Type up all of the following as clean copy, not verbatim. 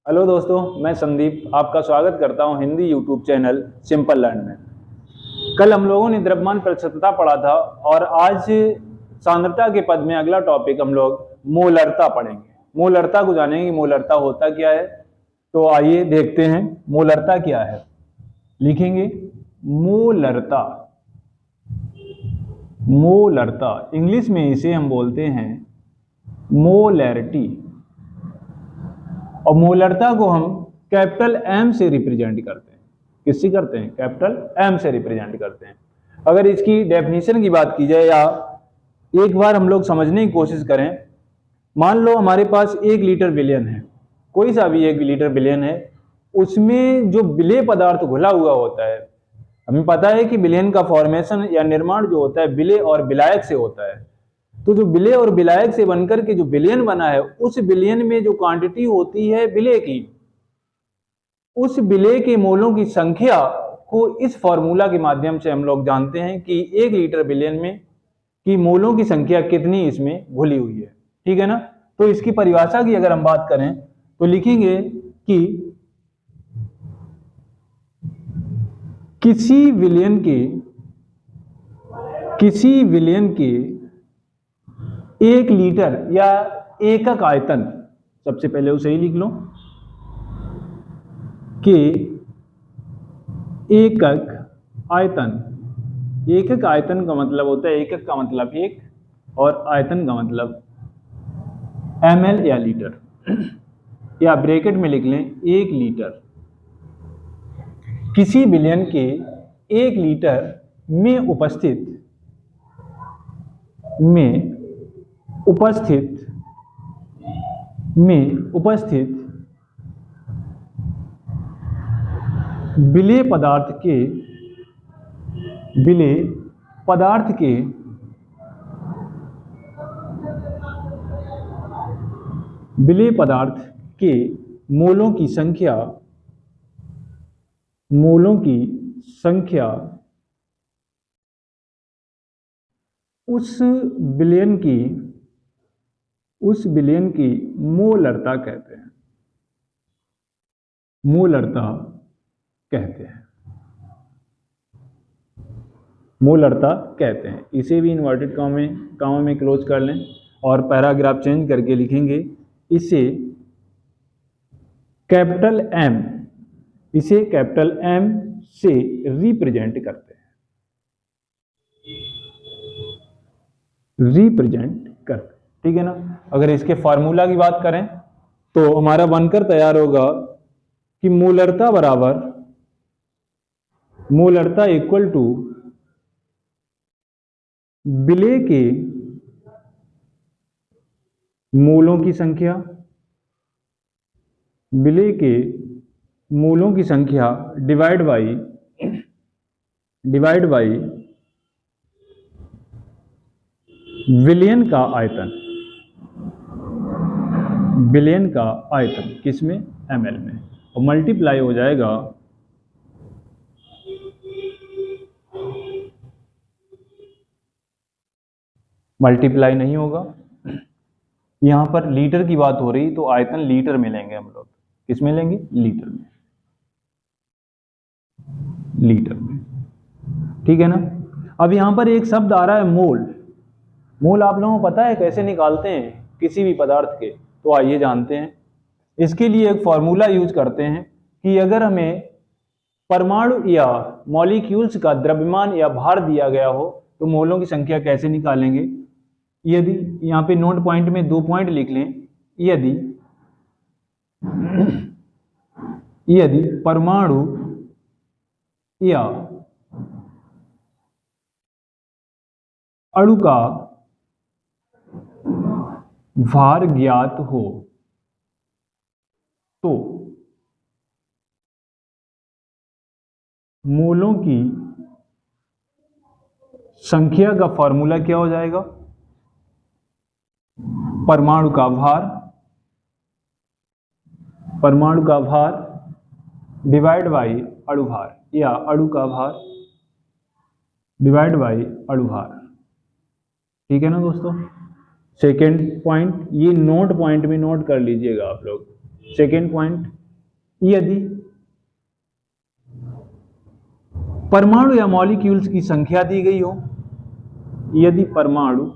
Hello दोस्तों, मैं संदीप आपका स्वागत करता हूं Hindi YouTube channel simple learn में। कल हम लोगों ने द्रव्यमान प्रतिशतता पढ़ा था और आज सांद्रता के पद में अगला टॉपिक हम लोग मोलरता पढ़ेंगे। मोलरता को जानेंगे, मोलरता होता क्या है। तो आइए देखते हैं मोलरता क्या है। लिखेंगे मोलरता। मोलरता इंग्लिश में इसे हम बोलते हैं मोलैरिटी और मोलरता को हम कैपिटल एम से रिप्रेजेंट करते हैं। किससे करते हैं? कैपिटल एम से रिप्रेजेंट करते हैं। अगर इसकी डेफिनेशन की बात की जाए या एक बार हम लोग समझने की कोशिश करें, मान लो हमारे पास 1 लीटर विलयन है, कोई सा भी 1 लीटर विलयन है, उसमें जो विलेय पदार्थ घुला हुआ होता है, हमें पता है कि विलयन का फॉर्मेशन या निर्माण जो होता है विलेय और विलायक से होता है। तो जो विलेय और विलायक से बनकर के जो विलयन बना है, उस विलयन में जो क्वांटिटी होती है विलेय की, उस विलेय के मोलों की संख्या को इस फॉर्मूला के माध्यम से हम लोग जानते हैं कि 1 लीटर विलयन में की मोलों की संख्या कितनी इसमें घुली हुई है। ठीक है ना। तो इसकी परिभाषा की अगर हम बात करें तो लिखेंगे कि किसी विलयन के 1 लीटर या एकक आयतन, सबसे पहले उसे ही लिख लो कि एकक आयतन। एकक आयतन का मतलब होता है, एकक का मतलब एक और आयतन का मतलब ml या लीटर, या ब्रैकेट में लिख लें 1 लीटर। किसी विलयन के 1 लीटर में उपस्थित विलेय पदार्थ के मोलों की संख्या उस विलयन की मोलरता कहते हैं। मोलरता कहते हैं। इसे भी इन्वर्टेड कामा में क्लोज कर लें और पैराग्राफ चेंज करके लिखेंगे इसे कैपिटल एम से रिप्रेजेंट करते हैं। ठीक है ना। अगर इसके फॉर्मूला की बात करें तो हमारा बनकर तैयार होगा कि मोलरता इक्वल टू विलेय के मोलों की संख्या डिवाइड बाई विलयन का आयतन किसमें? ml में, और मल्टीप्लाई हो जाएगा मल्टीप्लाई नहीं होगा, यहां पर लीटर की बात हो रही तो आयतन लीटर में लेंगे हम लोग। किस में लेंगे? लीटर में। ठीक है ना। अब यहां पर एक शब्द आ रहा है मोल आप लोगों को पता है कैसे निकालते हैं किसी भी पदार्थ के? तो आइए जानते हैं। इसके लिए एक फॉर्मूला यूज करते हैं कि अगर हमें परमाणु या मॉलिक्यूल्स का द्रव्यमान या भार दिया गया हो तो मोलों की संख्या कैसे निकालेंगे। यदि यहाँ पे नोट पॉइंट में 2 पॉइंट लिख लें, यदि परमाणु या अणु का भार ज्ञात हो तो मोलों की संख्या का फॉर्मूला क्या हो जाएगा? परमाणु का भार डिवाइड बाई अणु भार, या अणु का भार डिवाइड बाई अणु भार। ठीक है ना दोस्तों। सेकेंड पॉइंट, ये नोट पॉइंट में नोट कर लीजिएगा आप लोग। सेकेंड पॉइंट, यदि परमाणु या मॉलिक्यूल्स की संख्या दी गई हो, यदि परमाणु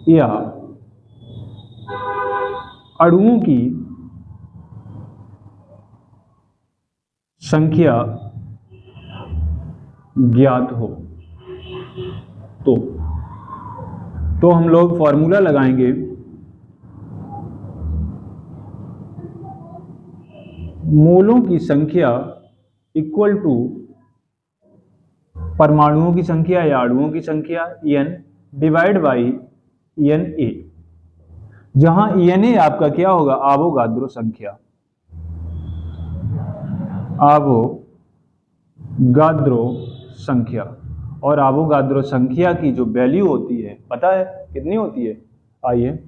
या अणुओं की संख्या ज्ञात हो तो हम लोग फॉर्मूला लगाएंगे, मोलों की संख्या इक्वल टू परमाणुओं की संख्या या अणुओं की संख्या n डिवाइड बाई Na, जहां Na आपका क्या होगा, आवोगाद्रो संख्या। आवोगाद्रो संख्या, और आवोगाद्रो संख्या की जो वैल्यू होती है पता है कितनी होती है? आइए,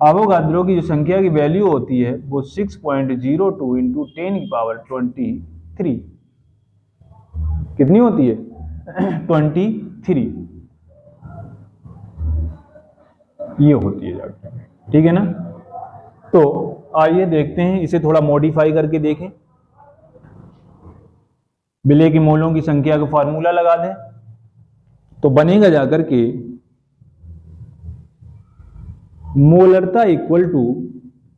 आवोगाद्रो की जो संख्या की वैल्यू होती है वो 6.02 इंटू 10⁻23 कितनी होती है? 23 ये होती है जाके, ठीक है ना। तो आइए देखते हैं, इसे थोड़ा मॉडिफाई करके देखें। विलेय के मोलों की संख्या का फॉर्मूला लगा दें तो बनेगा जाकर के मोलरता इक्वल टू,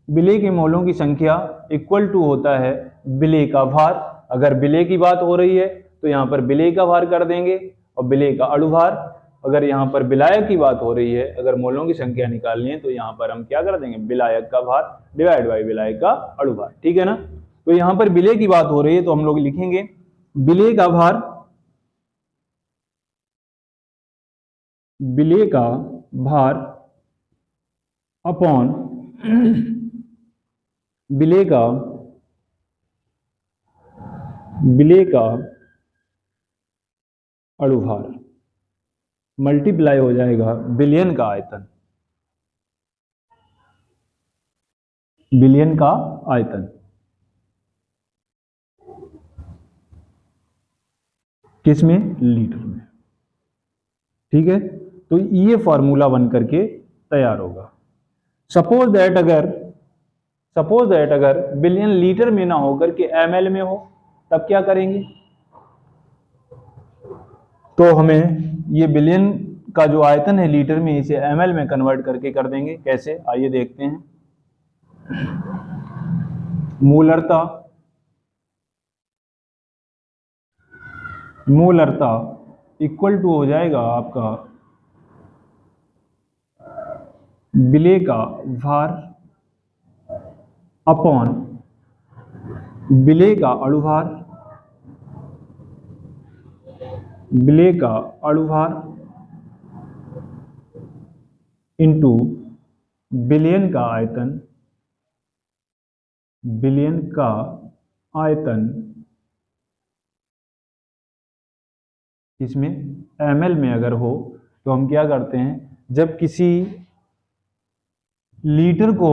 विलेय के मोलों की संख्या इक्वल टू होता है विलेय का भार। अगर विलेय की बात हो रही है तो यहाँ पर विलेय का भार कर देंगे, और विलेय का अणुभार। अगर यहाँ पर विलायक की बात हो रही है, अगर मोलों की संख्या निकालनी है तो यहाँ पर हम क्या कर देंगे, विलायक का भार डिवाइड बाई विलायक का अणुभार, ठीक है ना। तो यहाँ पर विलेय की बात हो रही है तो हम लोग लिखेंगे विलेय का भार, विलेय का भार अपॉन विलेय का अणुभार मल्टीप्लाई हो जाएगा विलयन का आयतन, विलयन का आयतन किसमें, लीटर में, ठीक है। तो ये फॉर्मूला बन करके तैयार होगा। सपोज दैट अगर बिलियन लीटर में ना होकर के ml में हो, तब क्या करेंगे? तो हमें ये बिलियन का जो आयतन है लीटर में, इसे ml में कन्वर्ट करके कर देंगे। कैसे, आइए देखते हैं। मोलरता इक्वल टू हो जाएगा आपका विलेय का भार अपॉन विलेय का अणुभार, विलेय का अणुभार इंटू विलयन का आयतन, विलयन का आयतन इसमें ml में अगर हो तो हम क्या करते हैं, जब किसी लीटर को,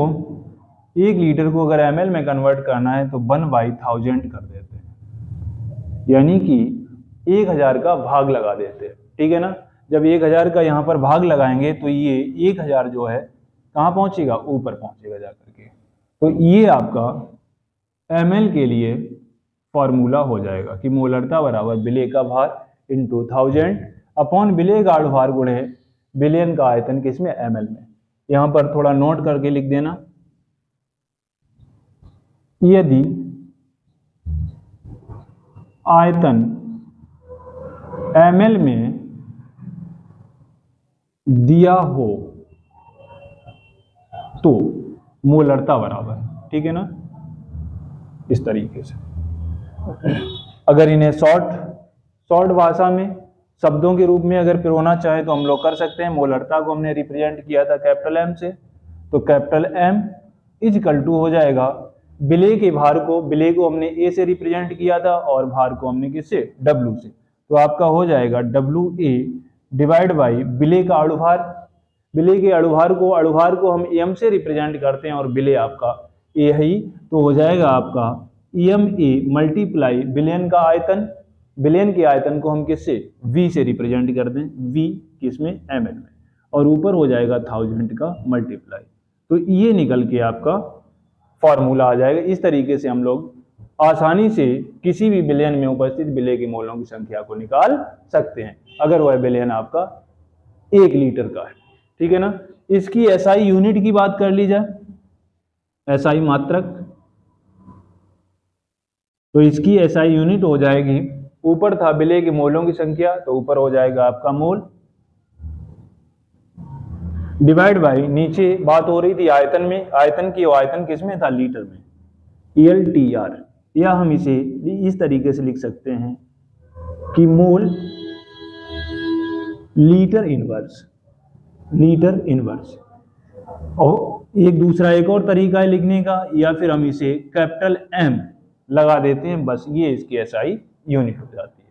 1 लीटर को अगर ml में कन्वर्ट करना है तो 1/1000 कर देते हैं, यानी कि 1000 का भाग लगा देते हैं, ठीक है ना। जब 1000 का यहाँ पर भाग लगाएंगे तो ये 1000 जो है कहाँ पहुँचेगा, ऊपर पहुँचेगा जाकर के। तो ये आपका ml के लिए फॉर्मूला हो जाएगा कि मोलरता बराबर विलेय का भार इंटू 1000 अपॉन विलेय का अणुभार गुणे विलयन का आयतन किसमें, ml में। यहाँ पर थोड़ा नोट करके लिख देना, यदि आयतन ml में दिया हो तो मोलरता बराबर, ठीक है ना, इस तरीके से। अगर इन्हें शॉर्ट भाषा में, शब्दों के रूप में अगर पिरोना चाहे तो हम लोग कर सकते हैं। मोलरता को हमने रिप्रेजेंट किया था कैपिटल M से, तो कैपिटल M इक्वल टू हो जाएगा विलेय के भार को, विलेय को हमने A से रिप्रेजेंट किया था और भार को हमने किससे, W से। तो आपका हो जाएगा WA डिवाइड बाई विलेय का अणुभार, विलेय के अणुभार को हम M से रिप्रेजेंट करते हैं और विलेय आपका A है, तो हो जाएगा आपका EMA मल्टीप्लाई विलयन का आयतन, विलयन के आयतन को हम किससे, V से रिप्रेजेंट कर दें, V किसमें, ml में, और ऊपर हो जाएगा 1000 का मल्टीप्लाई। तो ये निकल के आपका फॉर्मूला आ जाएगा। इस तरीके से हम लोग आसानी से किसी भी विलयन में उपस्थित विलय के मोलों की संख्या को निकाल सकते हैं, अगर वह विलयन आपका 1 लीटर का है। ठीक है ना। इसकी एसआई यूनिट की बात कर ली जाए, एसआई मात्रक, तो इसकी एसआई यूनिट हो जाएगी, ऊपर था विलय के मोलों की संख्या, तो ऊपर हो जाएगा आपका मोल, डिवाइड बाई, नीचे बात हो रही थी आयतन में, आयतन की, आयतन किस में था, लीटर में, ELTR, या हम इसे इस तरीके से लिख सकते हैं कि mole litre inverse, litre inverse. और एक दूसरा एक और तरीका है लिखने का, या फिर हम इसे कैपिटल M लगा देते हैं, बस ये इसकी एसआई यूनिट हो जाती है।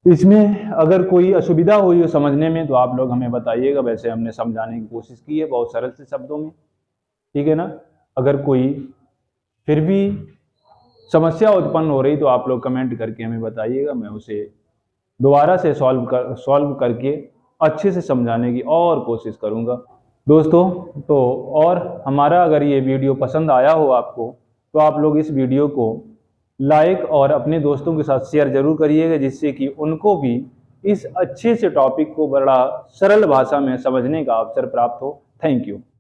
इसमें अगर कोई असुविधा हुई हो समझने में तो आप लोग हमें बताइएगा, वैसे हमने समझाने की कोशिश की है बहुत सरल से शब्दों में। ठीक है ना। अगर कोई फिर भी समस्या उत्पन्न हो रही तो आप लोग कमेंट करके हमें बताइएगा, मैं उसे दोबारा से सॉल्व करके अच्छे से समझाने की और कोशिश करूंगा दोस्तों। तो और हमारा अगर ये वीडियो पसंद आया हो आपको, तो आप लोग इस वीडियो को लाइक और अपने दोस्तों के साथ शेयर जरूर करिएगा, जिससे कि उनको भी इस अच्छे से टॉपिक को बड़ा सरल भाषा में समझने का अवसर प्राप्त हो। Thank you.